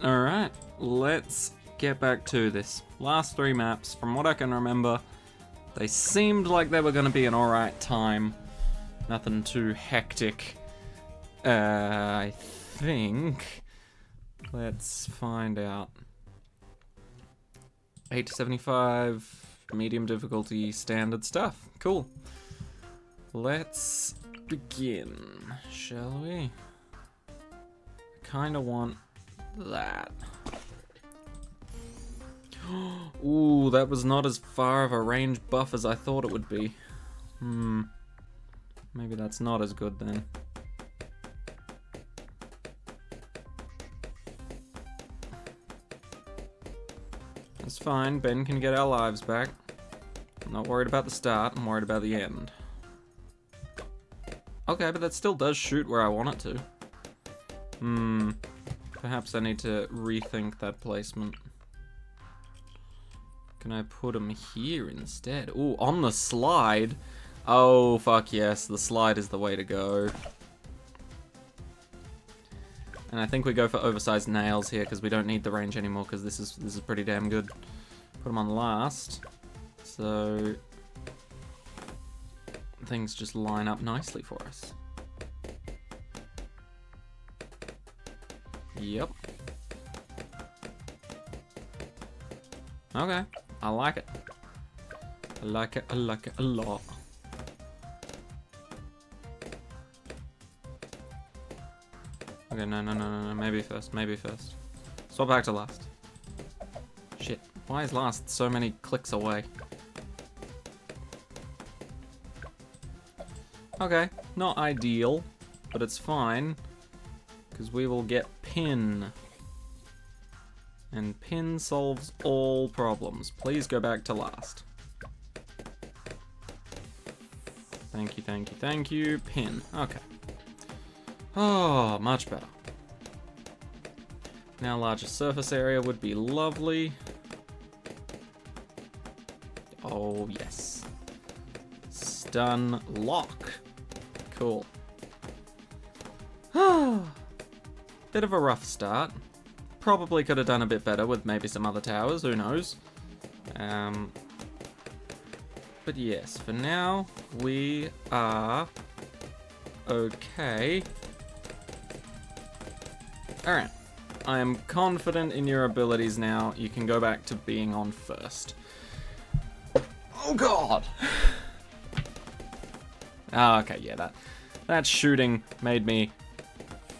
Alright, let's get back to this. Last 3 maps, from what I can remember, they seemed like they were going to be an alright time. Nothing too hectic. I think. Let's find out. 8 to 75, medium difficulty, standard stuff. Cool. Let's begin, shall we? Kinda want that. Ooh, that was not as far of a range buff as I thought it would be. Maybe that's not as good then. That's fine, Ben can get our lives back. I'm not worried about the start, I'm worried about the end. Okay, but that still does shoot where I want it to. Perhaps I need to rethink that placement. Can I put him here instead? Ooh, on the slide? Oh, fuck yes, the slide is the way to go. And I think we go for oversized nails here because we don't need the range anymore because this is pretty damn good. Put them on last. So things just line up nicely for us. Yep. Okay, I like it. I like it a lot. Okay, no, maybe first. Swap back to last. Shit, why is last so many clicks away? Okay, not ideal, but it's fine, because we will get pin. And pin solves all problems. Please go back to last. Thank you, pin. Okay. Oh, much better. Now larger surface area would be lovely. Oh, yes. Stun lock. Cool. Bit of a rough start. Probably could have done a bit better with maybe some other towers, who knows. But yes, for now, we are okay. Alright, I am confident in your abilities now. You can go back to being on first. Oh god! Okay, yeah, that shooting made me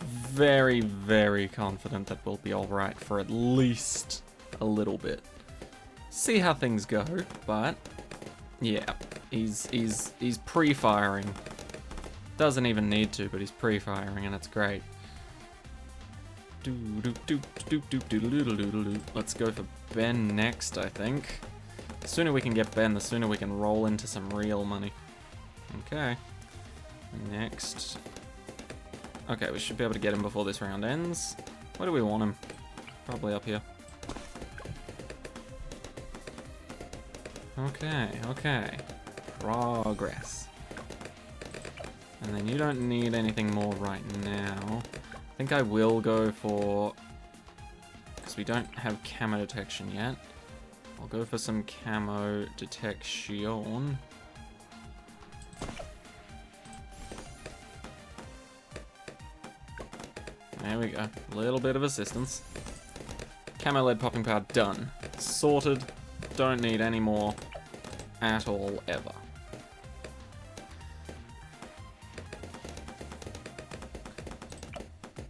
very, very confident that we'll be alright for at least a little bit. See how things go, but yeah, he's pre-firing. Doesn't even need to, but he's pre-firing and it's great. Let's go for Ben next, I think. The sooner we can get Ben, the sooner we can roll into some real money. Okay. Next. Okay, we should be able to get him before this round ends. Where do we want him? Probably up here. Okay. Progress. And then you don't need anything more right now. I think I will go for... because we don't have camo detection yet. I'll go for some camo detection. There we go. A little bit of assistance. Camo lead popping power done. Sorted. Don't need any more at all, ever.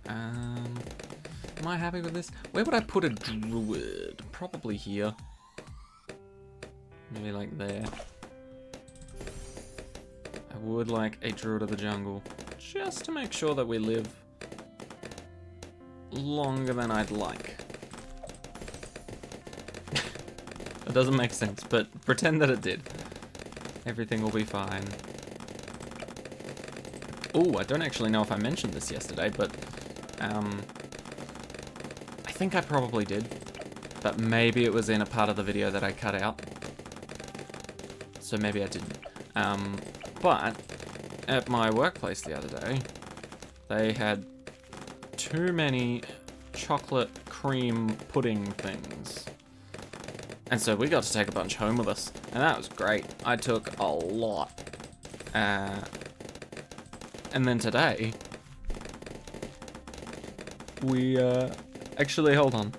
Am I happy with this? Where would I put a druid? Probably here. Maybe like there. I would like a druid of the jungle. Just to make sure that we live longer than I'd like. That doesn't make sense, but pretend that it did. Everything will be fine. Oh, I don't actually know if I mentioned this yesterday, but I think I probably did, but maybe it was in a part of the video that I cut out, so maybe I didn't. But at my workplace the other day, they had too many chocolate cream pudding things. And so we got to take a bunch home with us, and that was great. I took a lot. And then today, we, actually, hold on.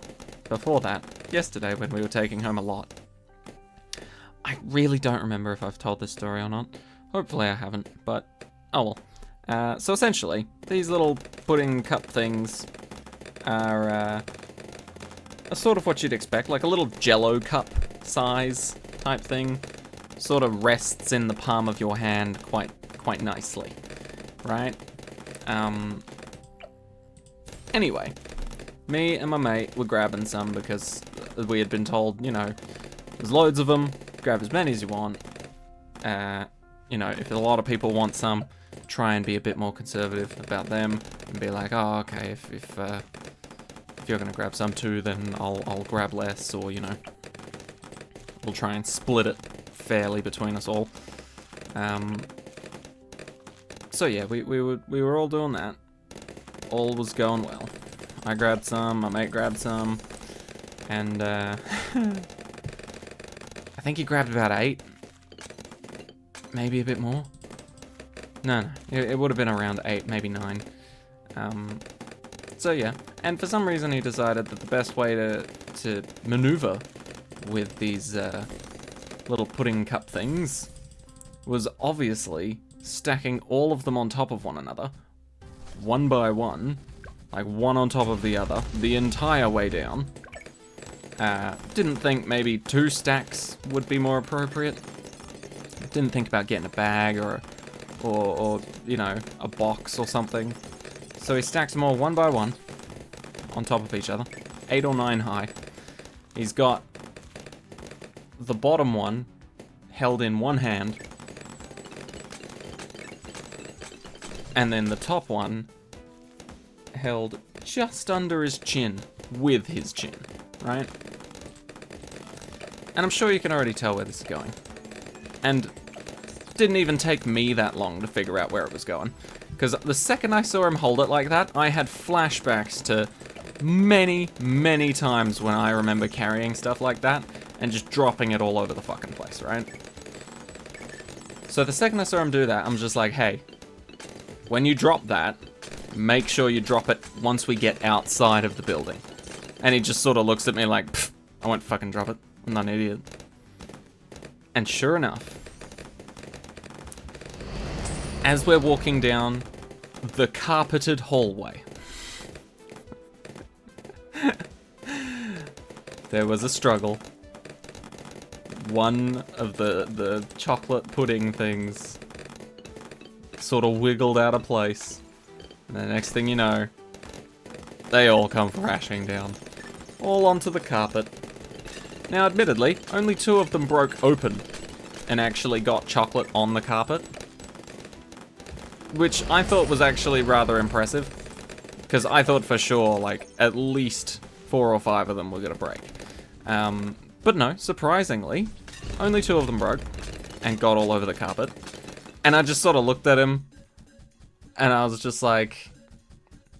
Before that, yesterday when we were taking home a lot, I really don't remember if I've told this story or not. Hopefully I haven't, but oh well. So essentially, these little pudding cup things are sort of what you'd expect, like a little Jello cup size type thing. Sort of rests in the palm of your hand quite nicely, right? Anyway, me and my mate were grabbing some because we had been told, you know, there's loads of them, grab as many as you want. You know, if a lot of people want some, try and be a bit more conservative about them and be like, oh, okay, if you're gonna grab some too, then I'll grab less, or, you know, we'll try and split it fairly between us all. So yeah, we were all doing that. All was going well. I grabbed some, my mate grabbed some, and I think he grabbed about 8. Maybe a bit more. No, it would have been around 8, maybe 9. So yeah, and for some reason he decided that the best way to maneuver with these little pudding cup things was obviously stacking all of them on top of one another, one by one, like one on top of the other, the entire way down. Didn't think maybe 2 stacks would be more appropriate. Didn't think about getting a bag or you know, a box or something. So he stacks them all one by one on top of each other, 8 or 9 high. He's got the bottom one held in one hand, and then the top one held just under his chin with his chin, right? And I'm sure you can already tell where this is going. And didn't even take me that long to figure out where it was going. Because the second I saw him hold it like that, I had flashbacks to many, many times when I remember carrying stuff like that and just dropping it all over the fucking place, right? So the second I saw him do that, I'm just like, hey, when you drop that, make sure you drop it once we get outside of the building. And he just sort of looks at me like, I won't fucking drop it. I'm not an idiot. And sure enough, as we're walking down the carpeted hallway, there was a struggle. One of the chocolate pudding things sort of wiggled out of place. And the next thing you know, they all come crashing down. All onto the carpet. Now, admittedly, only 2 of them broke open and actually got chocolate on the carpet, which I thought was actually rather impressive, because I thought for sure, like, at least 4 or 5 of them were gonna break. But no, surprisingly, only 2 of them broke and got all over the carpet. And I just sort of looked at him, and I was just like,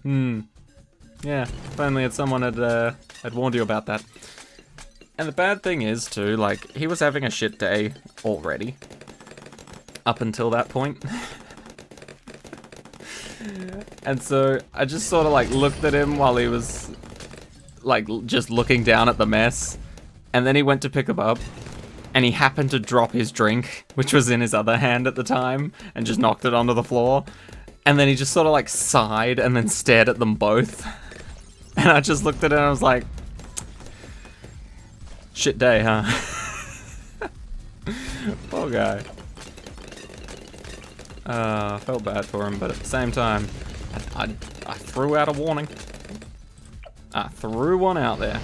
yeah, if only someone had warned you about that. And the bad thing is, too, like, he was having a shit day already, up until that point. And so I just sort of like looked at him while he was like just looking down at the mess, and then he went to pick him up, and he happened to drop his drink, which was in his other hand at the time, and just knocked it onto the floor. And then he just sort of like sighed and then stared at them both. And I just looked at it and I was like, shit day, huh? Poor guy. I felt bad for him, but at the same time, I threw out a warning. I threw one out there.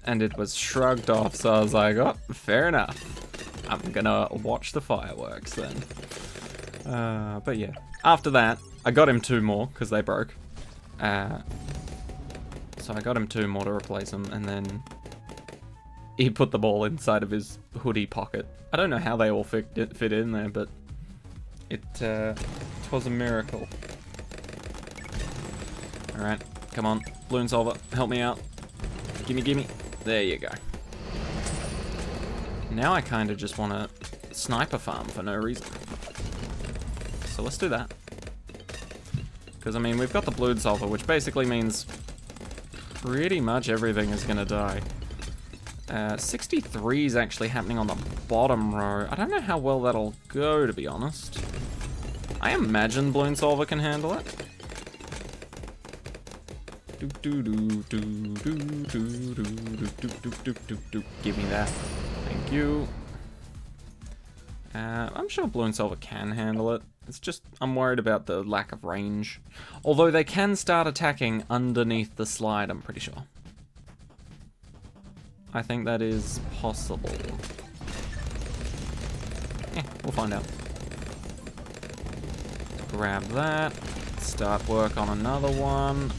And it was shrugged off, so I was like, oh, fair enough. I'm gonna watch the fireworks then. But yeah, after that, I got him 2 more, because they broke. So I got him 2 more to replace them, and then he put them all inside of his hoodie pocket. I don't know how they all fit in there, but it was a miracle. Alright, come on. Balloon Solver, help me out. Gimme, gimme. There you go. Now I kind of just want to sniper farm for no reason. So let's do that. Because, I mean, we've got the Balloon Solver, which basically means pretty much everything is going to die. 63 is actually happening on the bottom row. I don't know how well that'll go, to be honest. I imagine Balloon Solver can handle it. Give me that. Thank you. I'm sure Balloon Solver can handle it. It's just, I'm worried about the lack of range. Although they can start attacking underneath the slide, I'm pretty sure. I think that is possible. Yeah, we'll find out. Grab that. Start work on another one.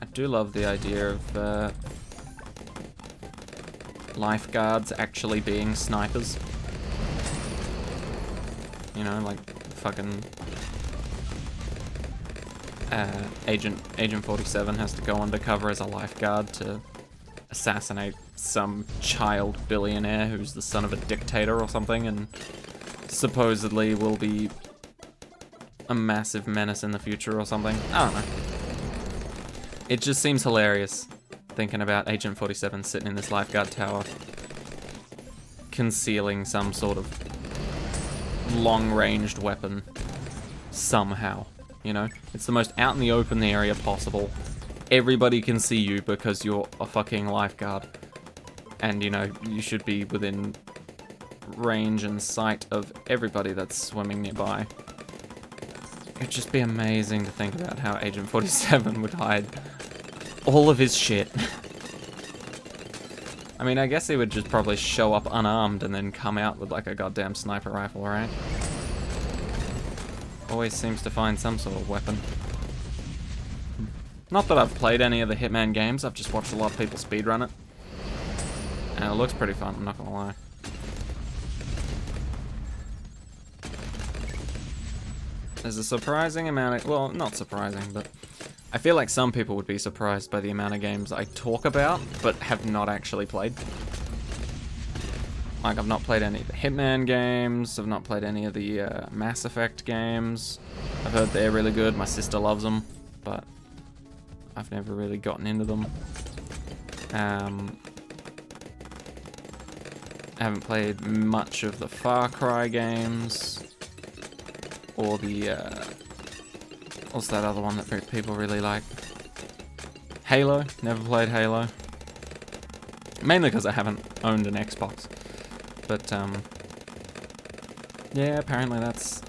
I do love the idea of lifeguards actually being snipers. You know, like fucking Agent 47 has to go undercover as a lifeguard to assassinate some child billionaire who's the son of a dictator or something, and supposedly will be a massive menace in the future or something. I don't know. It just seems hilarious thinking about Agent 47 sitting in this lifeguard tower concealing some sort of long-ranged weapon somehow, you know? It's the most out in the open area possible. Everybody can see you because you're a fucking lifeguard. And, you know, you should be within range and sight of everybody that's swimming nearby. It'd just be amazing to think about how Agent 47 would hide all of his shit. I mean, I guess he would just probably show up unarmed and then come out with like a goddamn sniper rifle, right? Always seems to find some sort of weapon. Not that I've played any of the Hitman games, I've just watched a lot of people speedrun it. And it looks pretty fun, I'm not gonna lie. There's a surprising amount of, well, not surprising, but I feel like some people would be surprised by the amount of games I talk about, but have not actually played. Like, I've not played any of the Hitman games, I've not played any of the Mass Effect games. I've heard they're really good, my sister loves them, but I've never really gotten into them. I haven't played much of the Far Cry games, or the, what's that other one that people really like? Halo, never played Halo. Mainly because I haven't owned an Xbox. But, yeah, apparently that's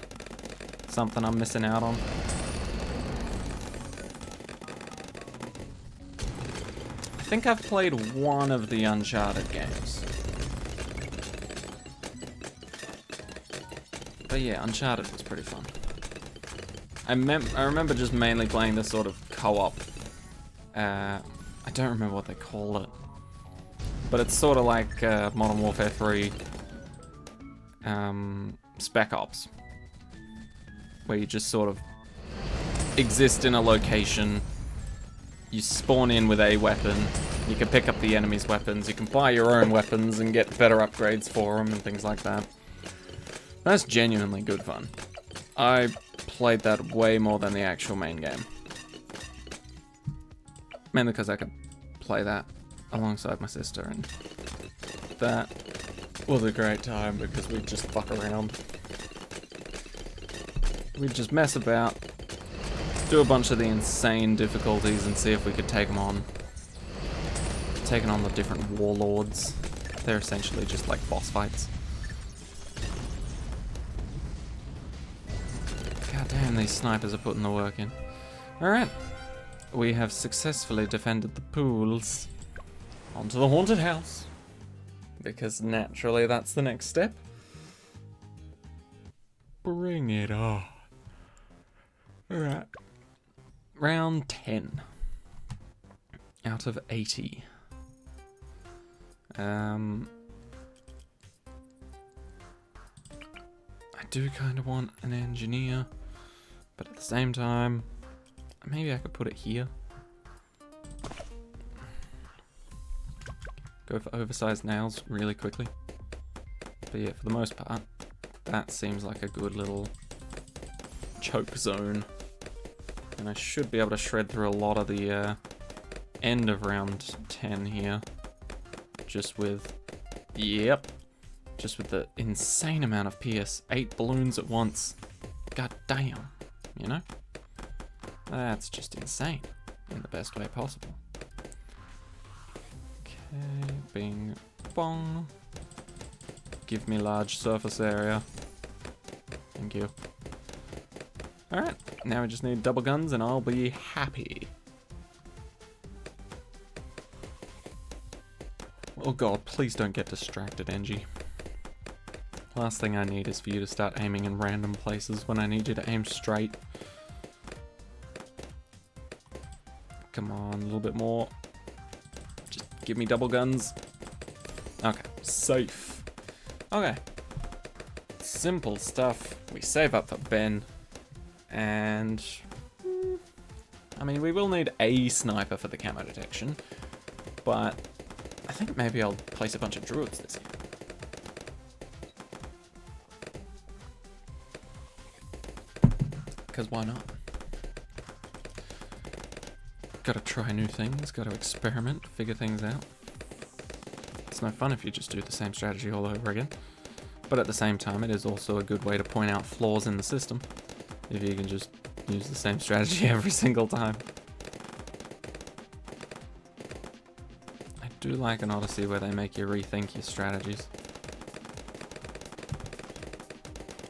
something I'm missing out on. I think I've played one of the Uncharted games. But yeah, Uncharted was pretty fun. I remember just mainly playing this sort of co-op. I don't remember what they call it. But it's sort of like Modern Warfare 3 Spec Ops. Where you just sort of exist in a location. You spawn in with a weapon. You can pick up the enemy's weapons. You can buy your own weapons and get better upgrades for them and things like that. That's genuinely good fun. I played that way more than the actual main game. Mainly because I could play that alongside my sister, and that was a great time because we'd just fuck around. We'd just mess about, do a bunch of the insane difficulties and see if we could take them on. Taking on the different warlords. They're essentially just like boss fights. God damn, these snipers are putting the work in. Alright. We have successfully defended the pools. Onto the haunted house. Because naturally that's the next step. Bring it on. Alright. Round 10. Out of 80. I do kind of want an engineer. But at the same time, Maybe I could put it here. Go for oversized nails really quickly. But yeah, for the most part, that seems like a good little choke zone. And I should be able to shred through a lot of the end of round 10 here. Just with, yep, just with the insane amount of PS. 8 balloons at once. God damn, you know? That's just insane in the best way possible. Okay, bing, bong. Give me large surface area. Thank you. Alright, now we just need double guns and I'll be happy. Oh god, please don't get distracted, Engie. Last thing I need is for you to start aiming in random places when I need you to aim straight. Come on, a little bit more. Just give me double guns. Okay, safe. Okay. Simple stuff. We save up for Ben. And... I mean, we will need a sniper for the camo detection. But I think maybe I'll place a bunch of druids this year. Because why not? Gotta try new things, gotta experiment, figure things out. It's no fun if you just do the same strategy all over again. But at the same time, it is also a good way to point out flaws in the system. If you can just use the same strategy every single time. I do like an Odyssey where they make you rethink your strategies.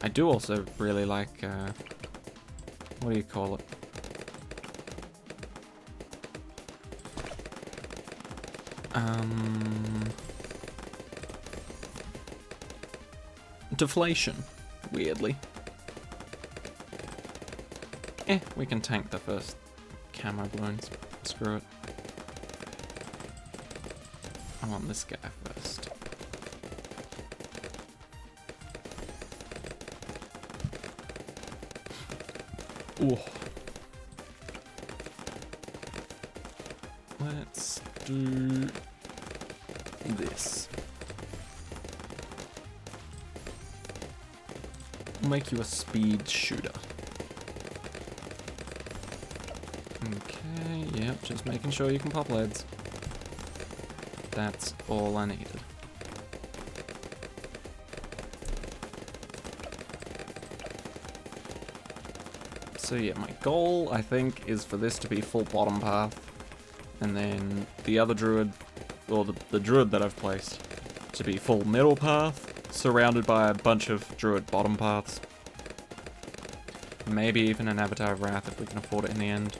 I do also really like, what do you call it? Deflation, weirdly. We can tank the first camo balloons. Screw it. I want this guy first. Ooh. Let's do this. We'll make you a speed shooter. Okay, yep, just making sure you can pop leads. That's all I needed. So yeah, my goal, I think, is for this to be full bottom path. And then the other druid, or the druid that I've placed, to be full middle path, surrounded by a bunch of druid bottom paths. Maybe even an Avatar of Wrath if we can afford it in the end.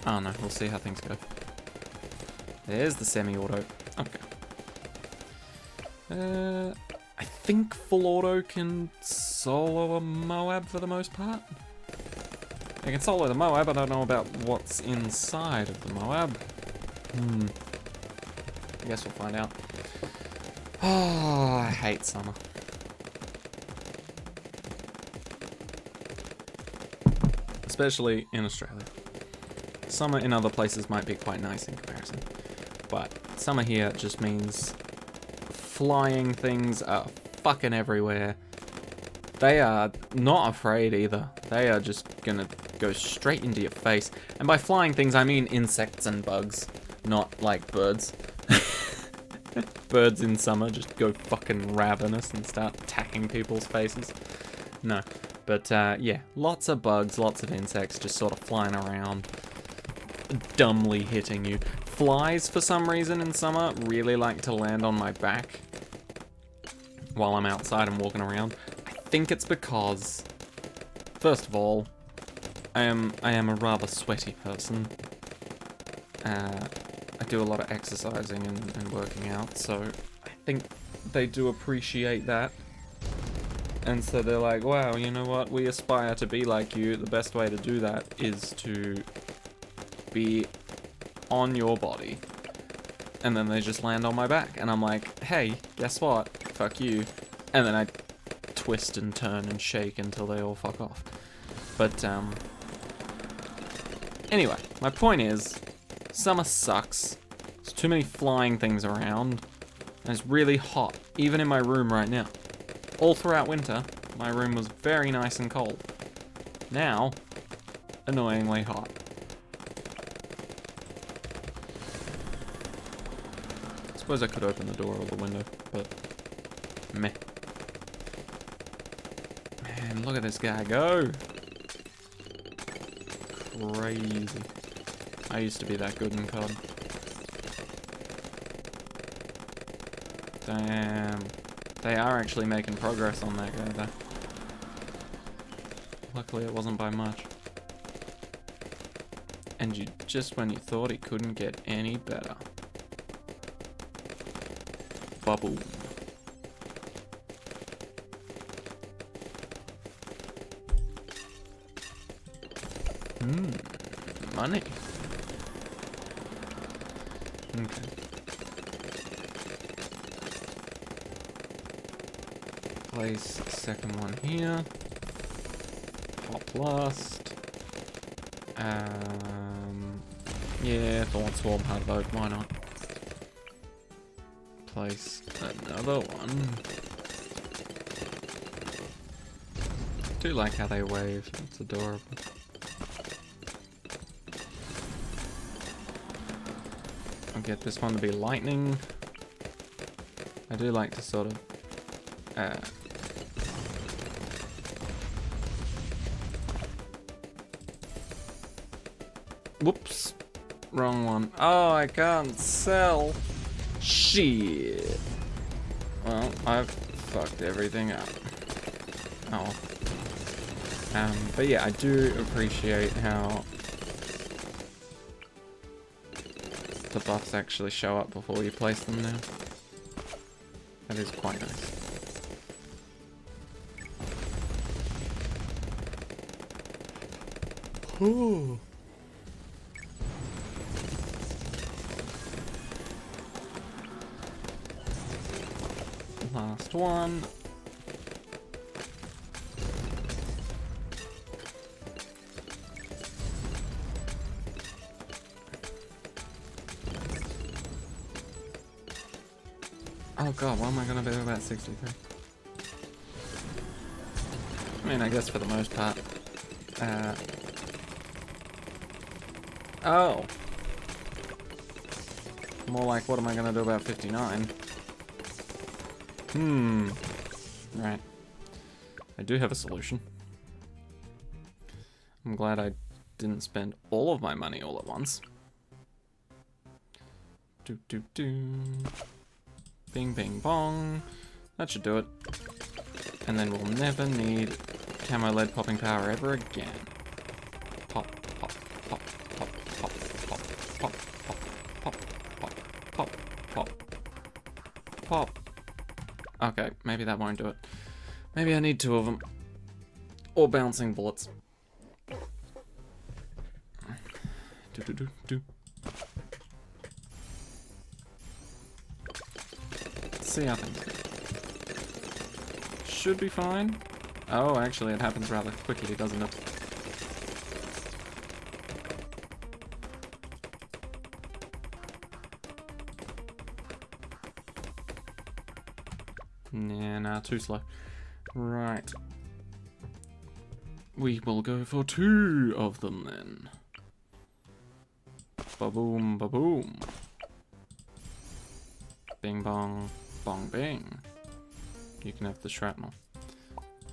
I don't know, we'll see how things go. There's the semi-auto. Okay. I think full auto can solo a Moab for the most part. I can solo the Moab, I don't know about what's inside of the Moab. I guess we'll find out. Oh, I hate summer. Especially in Australia. Summer in other places might be quite nice in comparison. But summer here just means flying things are fucking everywhere. They are not afraid either. They are just gonna go straight into your face. And by flying things, I mean insects and bugs, not like birds. Birds in summer just go fucking ravenous and start attacking people's faces. No. But yeah, lots of bugs, lots of insects just sort of flying around, dumbly hitting you. Flies, for some reason in summer, really like to land on my back while I'm outside and walking around. I think it's because, first of all, I am a rather sweaty person. I do a lot of exercising and working out, so I think they do appreciate that. And so they're like, wow, you know what, we aspire to be like you. The best way to do that is to be on your body. And then they just land on my back. And I'm like, hey, guess what? Fuck you. And then I twist and turn and shake until they all fuck off. But, Anyway, my point is, summer sucks. There's too many flying things around. And it's really hot, even in my room right now. All throughout winter, my room was very nice and cold. Now, annoyingly hot. I suppose I could open the door or the window, but meh. Man, look at this guy go. Crazy. I used to be that good in COD. Damn. They are actually making progress on that guy though. Luckily it wasn't by much. And you just when you thought it couldn't get any better. Bubble. Money. Okay. Place second one here. Hot Lust. Yeah, Thorn Swarm hard vote, why not? Place another one. Do like how they wave, it's adorable. I'll get this one to be lightning. I do like to sort of whoops. Wrong one. Oh, I can't sell. Shit. Well, I've fucked everything up. Oh. But yeah, I do appreciate how the buffs actually show up before you place them now. That is quite nice. Ooh. Last one. Oh god, what am I gonna do about 63? I mean, I guess for the most part. Oh. More like, what am I gonna do about 59? Right. I do have a solution. I'm glad I didn't spend all of my money all at once. Do. Bing, bing, bong. That should do it. And then we'll never need camo lead popping power ever again. Pop, pop, pop, pop, pop, pop, pop, pop, pop, pop, pop, pop. Okay, maybe that won't do it. Maybe I need 2 of them. Or bouncing bullets. Do. See how things go. Should be fine. Oh, actually, it happens rather quickly, doesn't it? Nah, too slow. Right. We will go for 2 of them then. Ba-boom, ba-boom. Bing bong, bong bing. You can have the shrapnel.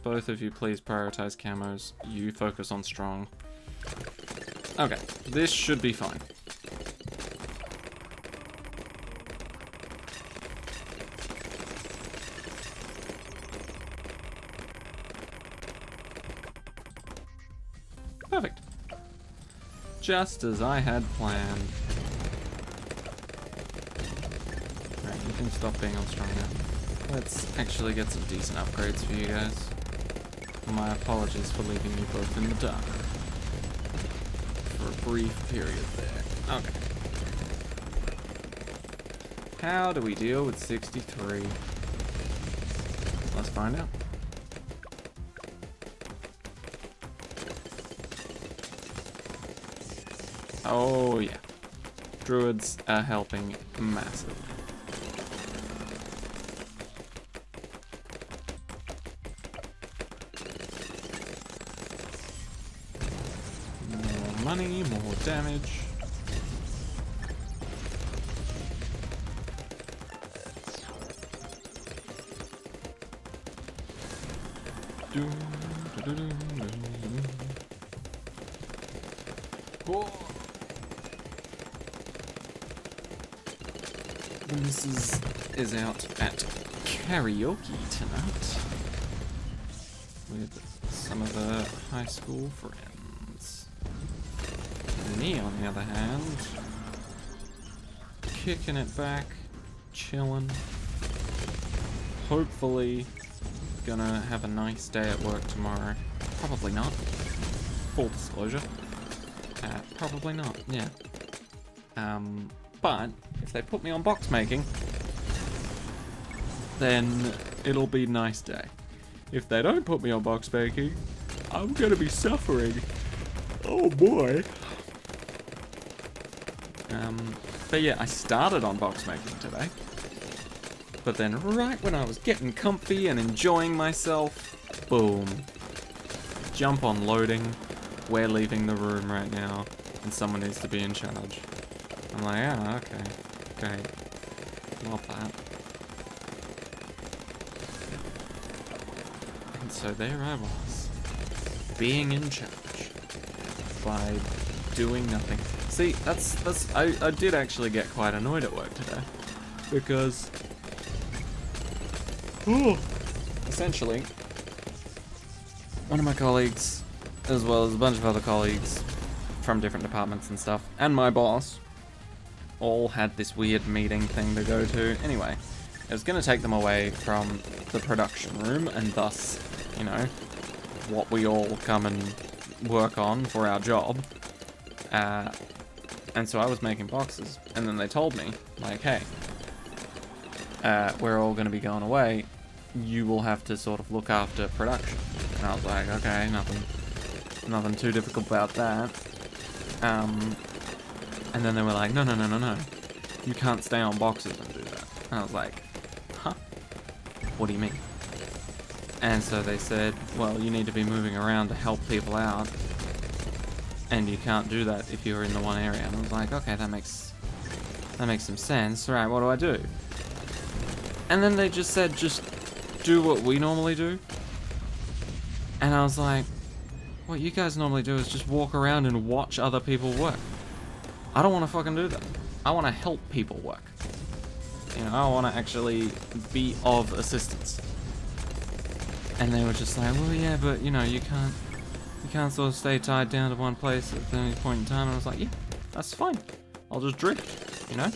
Both of you please prioritize camos. You focus on strong. Okay, this should be fine. Perfect. Just as I had planned. Right, you can stop being on strong now. Let's actually get some decent upgrades for you guys. My apologies for leaving you both in the dark. For a brief period there. Okay. How do we deal with 63? Let's find out. Oh yeah. Druids are helping massively. More money, more damage. Oh. The missus is out at karaoke tonight with some of her high school friends. Me, on the other hand, kicking it back, chilling. Hopefully, gonna have a nice day at work tomorrow. Probably not. Full disclosure. Probably not, yeah. But if they put me on box making, then it'll be a nice day. If they don't put me on box making, I'm gonna be suffering. Oh boy. But yeah, I started on box making today. But then right when I was getting comfy and enjoying myself, boom. Jump on loading. We're leaving the room right now, and someone needs to be in charge. I'm like, ah, okay, great. Love that. And so there I was, being in charge by doing nothing. See, I did actually get quite annoyed at work today, because, essentially, one of my colleagues, as well as a bunch of other colleagues from different departments and stuff, and my boss, all had this weird meeting thing to go to. Anyway, it was going to take them away from the production room, and thus, you know, what we all come and work on for our job. And so I was making boxes, and then they told me, like, hey, we're all going to be going away. You will have to sort of look after production. And I was like, okay, nothing too difficult about that. And then they were like, no. You can't stay on boxes and do that. And I was like, huh? What do you mean? And so they said, well, you need to be moving around to help people out. And you can't do that if you're in the one area. And I was like, okay, that makes some sense. Right, what do I do? And then they just said, just do what we normally do. And I was like, what you guys normally do is just walk around and watch other people work. I don't want to fucking do that. I want to help people work. You know, I want to actually be of assistance. And they were just like, well, yeah, but you know, you can't sort of stay tied down to one place at any point in time. And I was like, yeah, that's fine. I'll just drift, you know?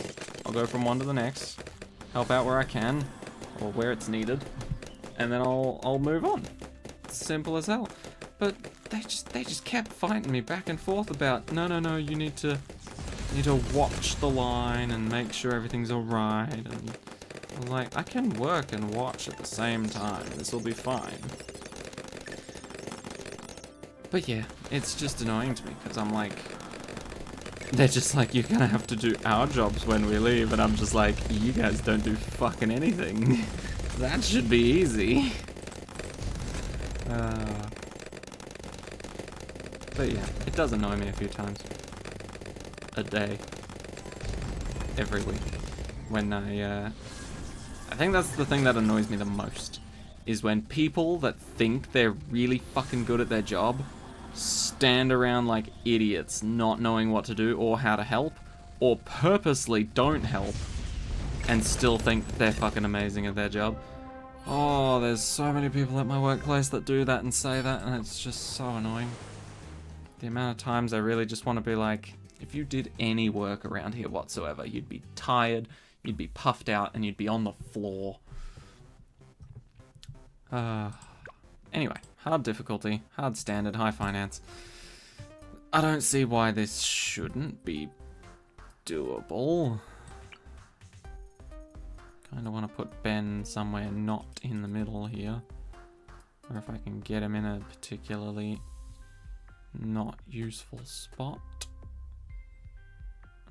I'll go from one to the next, help out where I can, or where it's needed, and then I'll move on. Simple as hell. But they just kept fighting me back and forth about, no, you need to watch the line and make sure everything's alright. And I was like, I can work and watch at the same time. This will be fine. But yeah, it's just annoying to me because I'm like, they're just like, you're gonna have to do our jobs when we leave, and I'm just like, you guys don't do fucking anything. That should be easy. But yeah, it does annoy me a few times. A day. Every week. When I think that's the thing that annoys me the most. Is when people that think they're really fucking good at their job stand around like idiots, not knowing what to do or how to help, or purposely don't help and still think that they're fucking amazing at their job. Oh, there's so many people at my workplace that do that and say that, and it's just so annoying. The amount of times I really just want to be like, if you did any work around here whatsoever, you'd be tired, you'd be puffed out, and you'd be on the floor. Anyway, hard difficulty, hard standard, high finance. I don't see why this shouldn't be doable. Kinda want to put Ben somewhere not in the middle here. Or if I can get him in a particularly not useful spot.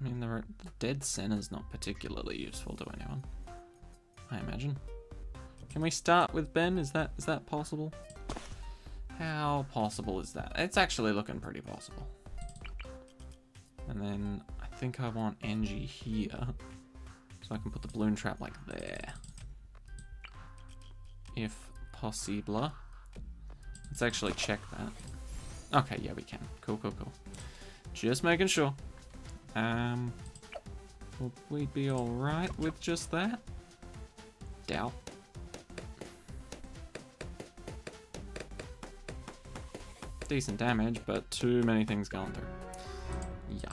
I mean, the dead center's not particularly useful to anyone, I imagine. Can we start with Ben? Is that possible? How possible is that? It's actually looking pretty possible. And then I think I want Angie here, so I can put the balloon trap like there, if possible. Let's actually check that. Okay, yeah, we can. Cool. Just making sure. Will we be alright with just that? Doubt. Decent damage, but too many things going through. Yeah.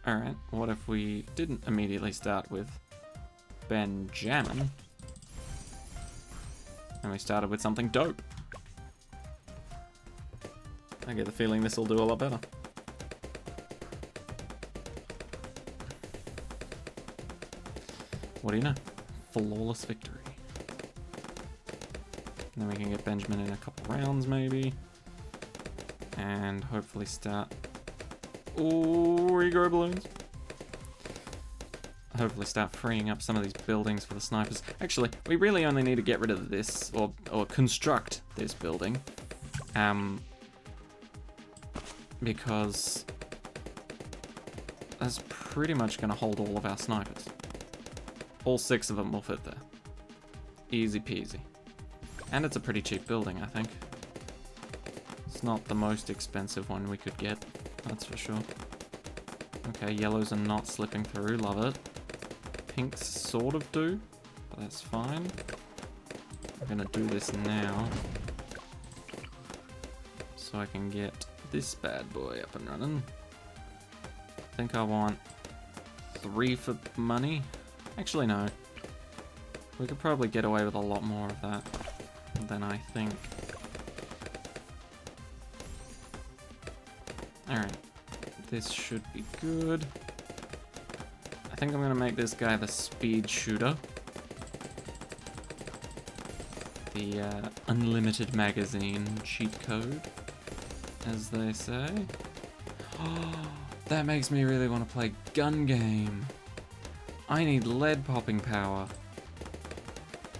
Alright, what if we didn't immediately start with Benjamin? And we started with something dope. I get the feeling this will do a lot better. What do you know? Flawless victory. And then we can get Benjamin in a couple rounds, maybe. And hopefully start... Ooh, regrow balloons. Hopefully start freeing up some of these buildings for the snipers. Actually, we really only need to get rid of this, or construct this building. Because that's pretty much going to hold all of our snipers. All 6 of them will fit there. Easy peasy. And it's a pretty cheap building, I think. It's not the most expensive one we could get, that's for sure. Okay, yellows are not slipping through, love it. Pinks sort of do, but that's fine. I'm gonna do this now, so I can get this bad boy up and running. I think I want 3 for money. Actually, no. We could probably get away with a lot more of that than I think. Alright. This should be good. I think I'm going to make this guy the speed shooter. The unlimited magazine cheat code, as they say. Oh, that makes me really want to play gun game. I need lead popping power.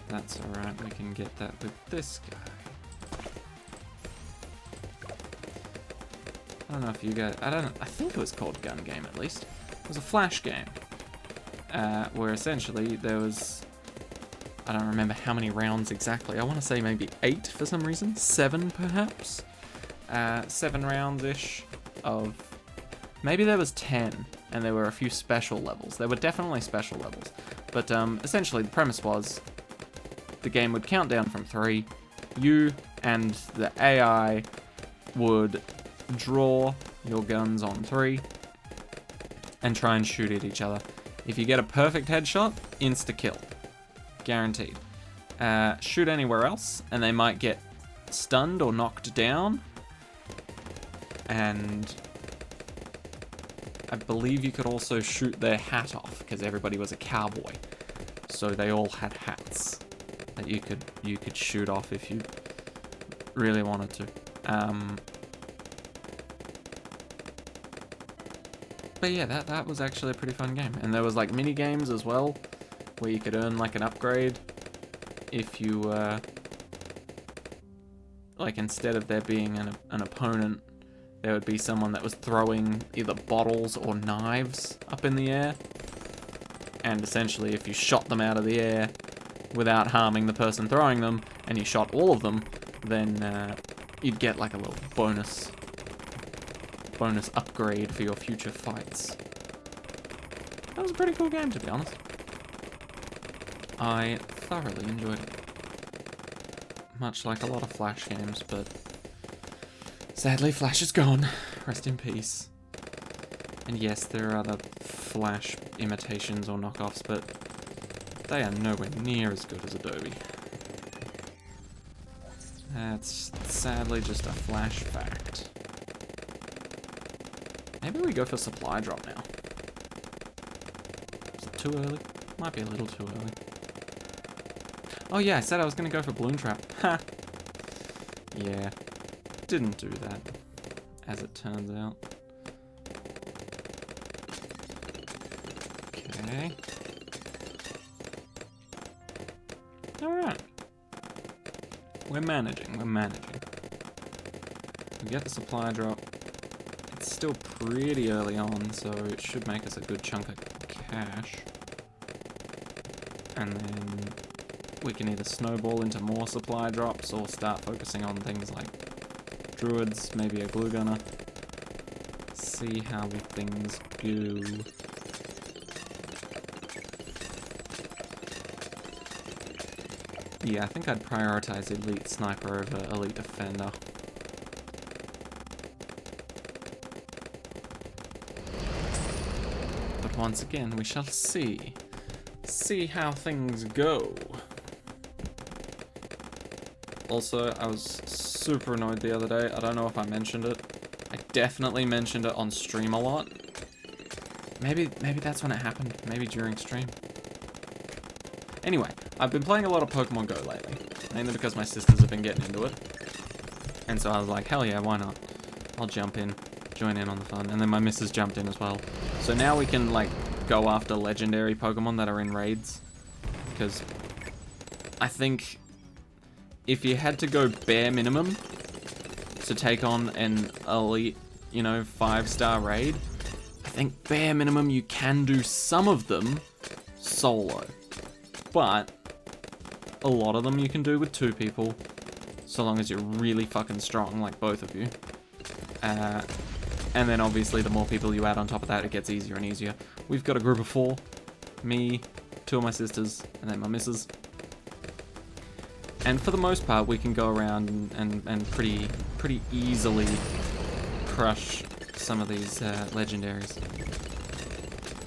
That's alright, we can get that with this guy. I don't know if you guys... I think it was called Gun Game, at least. It was a flash game. Where essentially there was... I don't remember how many rounds exactly. I want to say maybe 8 for some reason. 7, perhaps? 7 rounds-ish of... Maybe there was 10, and there were a few special levels. There were definitely special levels. But essentially the premise was... the game would count down from 3. You and the AI would draw your guns on 3 and try and shoot at each other. If you get a perfect headshot, insta-kill. Guaranteed. Shoot anywhere else, and they might get stunned or knocked down. And I believe you could also shoot their hat off, because everybody was a cowboy. So they all had hats that you could shoot off if you really wanted to. But yeah, that was actually a pretty fun game. And there was like mini games as well, where you could earn like an upgrade if you like, instead of there being an opponent, there would be someone that was throwing either bottles or knives up in the air. And essentially if you shot them out of the air without harming the person throwing them, and you shot all of them, then you'd get like a little bonus upgrade for your future fights. That was a pretty cool game, to be honest. I thoroughly enjoyed it. Much like a lot of Flash games, but sadly Flash is gone. Rest in peace. And yes, there are other Flash imitations or knockoffs, but they are nowhere near as good as Adobe. That's sadly just a Flash fact. Maybe we go for supply drop now. Is it too early? Might be a little too early. Oh yeah, I said I was going to go for balloon trap. Ha! Yeah, didn't do that, as it turns out. Okay. Alright. We're managing, we're managing. We get the supply drop. It's still pretty early on, so it should make us a good chunk of cash. And then we can either snowball into more supply drops or start focusing on things like druids, maybe a glue gunner. See how things go. Yeah, I think I'd prioritize elite sniper over elite defender. But once again, we shall see. See how things go. Also, I was super annoyed the other day. I don't know if I mentioned it. I definitely mentioned it on stream a lot. Maybe that's when it happened. Maybe during stream. Anyway, I've been playing a lot of Pokemon Go lately. Mainly because my sisters have been getting into it. And so I was like, hell yeah, why not? I'll jump in, join in on the fun. And then my missus jumped in as well. So now we can, like, go after legendary Pokemon that are in raids. Because I think if you had to go bare minimum to take on an elite, you know, 5-star raid, I think bare minimum you can do some of them solo. But a lot of them you can do with 2 people, so long as you're really fucking strong, like both of you. And then obviously the more people you add on top of that, it gets easier and easier. We've got a group of 4, me, 2 of my sisters, and then my missus. And for the most part, we can go around and pretty easily crush some of these legendaries.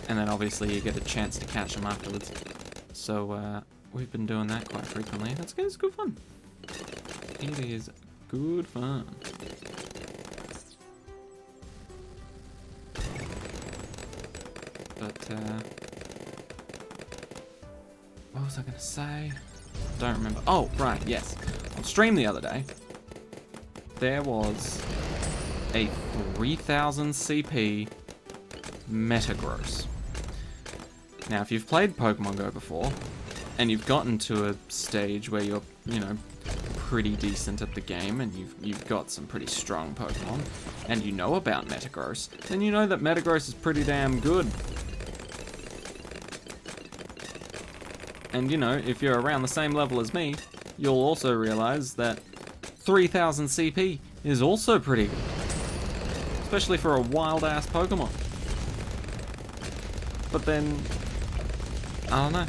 And then obviously you get a chance to catch them afterwards. So we've been doing that quite frequently. It's good fun. It is good fun. But what was I gonna say? Don't remember. Oh, right, yes. On stream the other day, there was a 3000 CP Metagross. Now, if you've played Pokemon Go before, and you've gotten to a stage where you're, you know, pretty decent at the game, and you've got some pretty strong Pokemon, and you know about Metagross, then you know that Metagross is pretty damn good. And, you know, if you're around the same level as me, you'll also realize that 3000 CP is also pretty good. Especially for a wild-ass Pokemon. But then, I don't know.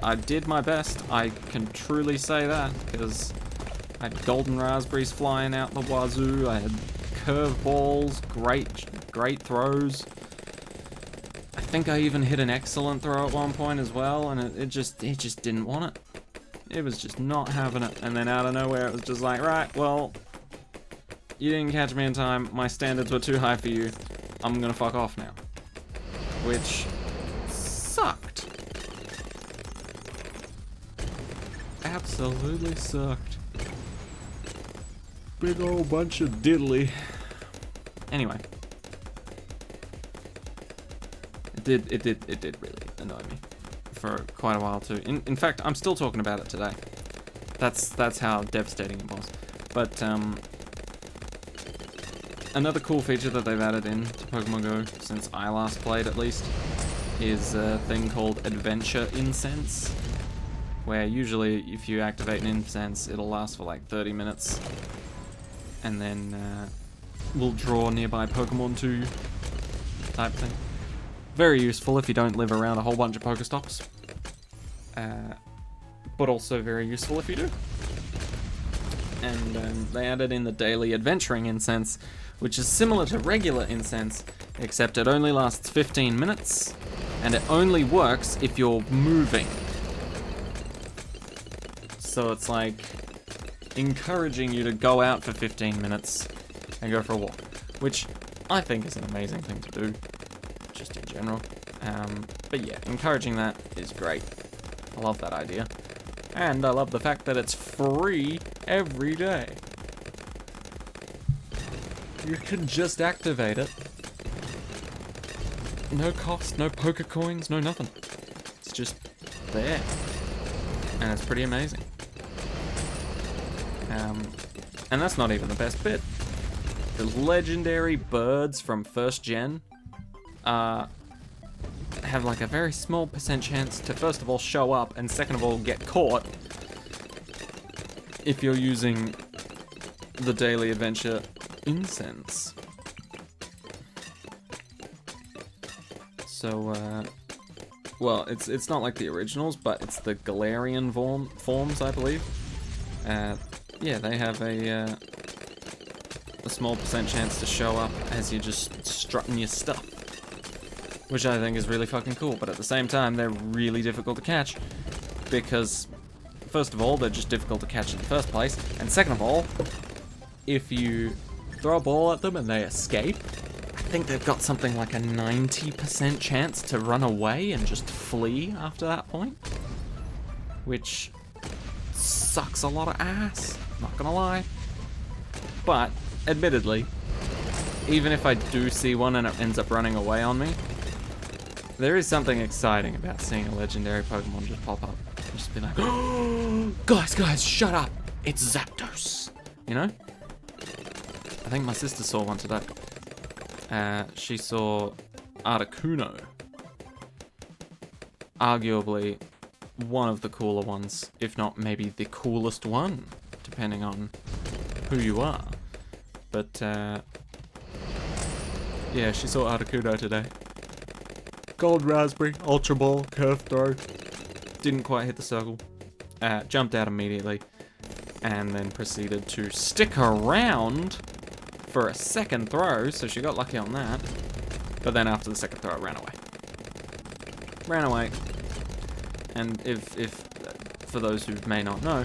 I did my best. I can truly say that, because I had golden raspberries flying out the wazoo. I had curveballs, great throws. I think I even hit an excellent throw at one point as well, and it just didn't want it. It was just not having it. And then out of nowhere, it was just like, right, well, you didn't catch me in time. My standards were too high for you. I'm gonna fuck off now. Which sucked. Absolutely sucked. Big old bunch of diddly. Anyway. It did really annoy me for quite a while too. In fact, I'm still talking about it today. That's how devastating it was. But another cool feature that they've added in to Pokemon Go since I last played, at least, is a thing called Adventure Incense, where usually if you activate an incense, it'll last for like 30 minutes, and then will draw nearby Pokemon to you, type thing. Very useful if you don't live around a whole bunch of Pokestops. But also very useful if you do. And they added in the daily adventuring incense, which is similar to regular incense, except it only lasts 15 minutes, and it only works if you're moving. So it's like encouraging you to go out for 15 minutes and go for a walk, which I think is an amazing thing to do. Just in general. But yeah, encouraging that is great. I love that idea. And I love the fact that it's free every day. You can just activate it. no cost, no poker coins, no nothing. It's just there. And it's pretty amazing. And that's not even the best bit. The legendary birds from first gen have like a very small % chance to first of all show up and second of all get caught if you're using the daily adventure incense. So, well, it's not like the originals, but it's the Galarian forms, I believe. Yeah, they have a small % chance to show up as you're just strutting your stuff, which I think is really fucking cool. But at the same time, they're really difficult to catch because, first of all, they're just difficult to catch in the first place, and second of all, if you throw a ball at them and they escape, I think they've got something like a 90% chance to run away and just flee after that point, which sucks a lot of ass, not gonna lie. But, admittedly, even if I do see one and it ends up running away on me, there is something exciting about seeing a legendary Pokemon just pop up and just be like, oh, guys, shut up, it's Zapdos, you know? I think my sister saw one today. She saw Articuno. Arguably one of the cooler ones, if not maybe the coolest one, depending on who you are. But, yeah, she saw Articuno today. Gold Raspberry, Ultra Ball, Curve Throw. Didn't quite hit the circle. Jumped out immediately. And then proceeded to stick around for a second throw, so she got lucky on that. But then after the second throw, it ran away. Ran away. And if for those who may not know,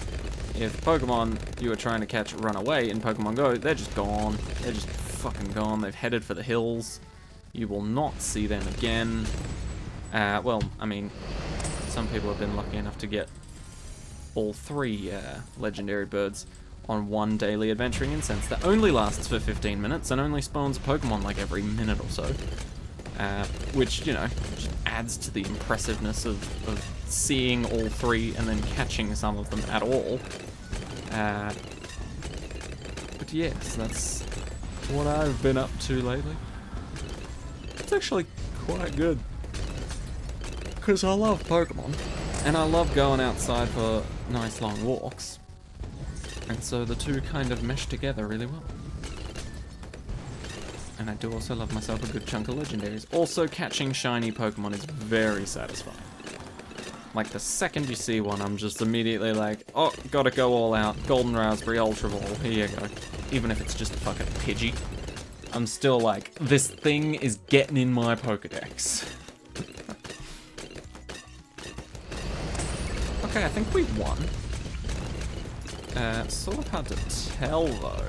if Pokemon you are trying to catch run away in Pokemon Go, they're just gone. They're just fucking gone. They've headed for the hills. You will not see them again. Well, I mean, some people have been lucky enough to get all 3 legendary birds on one daily adventuring incense that only lasts for 15 minutes and only spawns Pokemon like every minute or so. Which, you know, just adds to the impressiveness of seeing all 3 and then catching some of them at all. But yes, that's what I've been up to lately. It's actually quite good, because I love Pokemon, and I love going outside for nice long walks, and so the two kind of mesh together really well. And I do also love myself a good chunk of legendaries. Also, catching shiny Pokemon is very satisfying. Like, the second you see one, I'm just immediately like, oh, gotta go all out. Golden Raspberry, Ultra Ball, here you go. Even if it's just a fucking Pidgey, I'm still like, this thing is getting in my Pokedex. Okay, I think we won. Sort of hard to tell, though.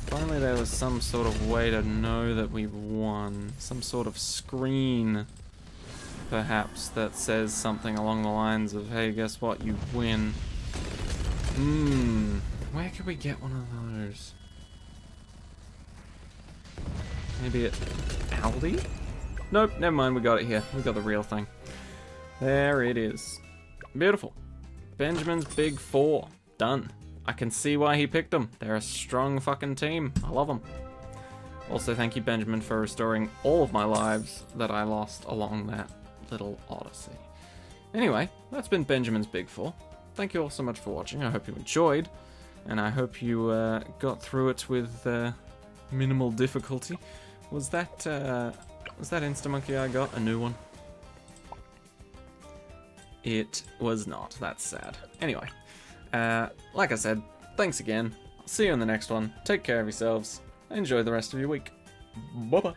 Finally, there was some sort of way to know that we won. Some sort of screen, perhaps, that says something along the lines of, hey, guess what, you win. Where could we get one of those? Maybe at Aldi? Nope, never mind, we got it here. We got the real thing. There it is. Beautiful. Benjamin's Big 4. Done. I can see why he picked them. They're a strong fucking team. I love them. Also, thank you, Benjamin, for restoring all of my lives that I lost along that little Odyssey. Anyway, that's been Benjamin's Big 4. Thank you all so much for watching. I hope you enjoyed, and I hope you got through it with minimal difficulty. Was that Instamonkey I got a new one? It was not. That's sad. Anyway, like I said, thanks again. I'll see you in the next one. Take care of yourselves. Enjoy the rest of your week. Bye-bye.